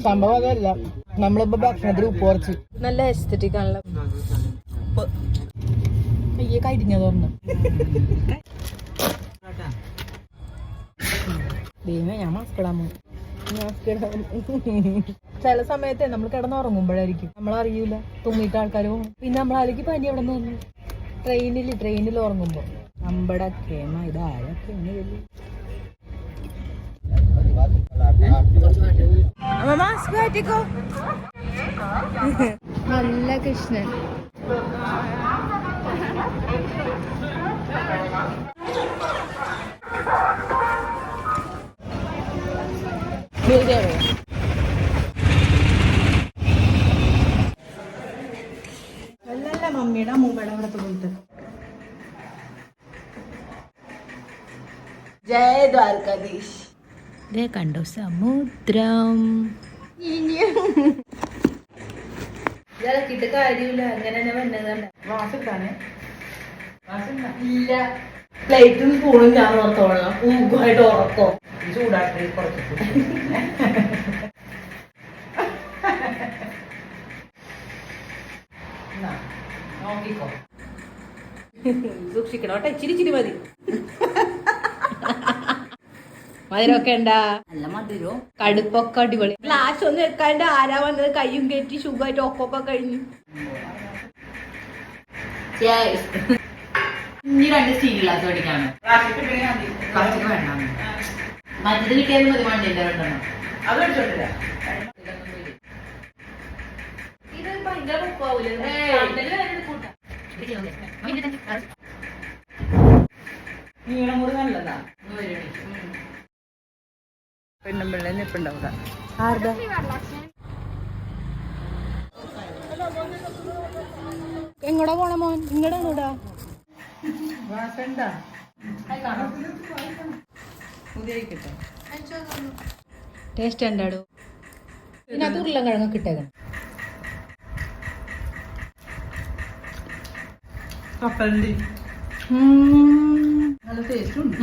സംഭവം അതല്ല, നമ്മളിപ്പോ ഭക്ഷണത്തിൽ ഉപ്പ് കുറച്ച് നല്ല എസ്തറ്റിക് ആണല്ലോ. അയ്യേ കരിഞ്ഞ തുറന്നു ഞാൻ മാസ്ക് ഇടാൻ പോകും. ചില സമയത്തെ നമ്മൾ കിടന്നുറങ്ങുമ്പോഴായിരിക്കും നമ്മളറിയൂല തുമ്മിട്ട് ആൾക്കാർ പോകും. പിന്നെ നമ്മളാലേക്ക് പനി എവിടെ നിന്ന് വന്നു. ട്രെയിനിൽ ഉറങ്ങുമ്പോ അമ്പടൊക്കെ ഇതാരൊക്കെ മാസ്ക് മാറ്റിക്കോ. നല്ല കൃഷ്ണൻ അല്ലല്ല മമ്മിയുടെ അമ്മൂമ്മയുടെ അവിടെ പോയിട്ട്. ജയ ദ്വാരകാധീശ്. ഇതേ കണ്ടോ സമുദ്രം. ഇതൊക്കെ കാര്യമില്ല, അങ്ങനെ തന്നെ വന്നതാണ്. വാസിട്ടാണ് ഇല്ല പ്ലേറ്റും സ്പൂണും ഞാൻ ഓർത്തോളാം. ഊഹായിട്ട് ഉറക്കോ ചൂടാക്കി കുറച്ച് നോക്കിക്കോ. സൂക്ഷിക്കണം കേട്ടോ, ഇച്ചിരി മതി. മധുരമൊക്കെ ഉണ്ടാ? നല്ല മധുരവും കടുപ്പൊക്കെ അടിപൊളി. ഗ്ലാസ് ഒന്നും വെക്കാണ്ട് ആരാ വന്നത് കയ്യും കയറ്റി സുഖമായിട്ട് ഒക്കൊക്കെ കഴിഞ്ഞു. ഇനി 2 സ്റ്റീൽ ഗ്ലാസ് മേടിക്കാണ്. വേണ്ട മറ്റത് കിട്ടിയാലും മതി. മണ്ണിന്റെ രണ്ടെണ്ണം അത് മേടിച്ചോണ്ടില്ല. ഇത് ഭയങ്കര കുപ്പാവൂലേ? നീളം കൂടി നല്ലതാ. പെണ്ണുമ്പിള്ള നിപ്പുണ്ടാവുക. ആർദാ എങ്ങോടാ പോണ മോൻ? ഇങ്ങടെ കൂടാ ടേസ്റ്റ് ഉണ്ടാടോ. ഇതിനകത്ത് ഉരുളക്കിഴങ്ങ് കിട്ടേക്കണം. നല്ല ടേസ്റ്റ് ഉണ്ട്.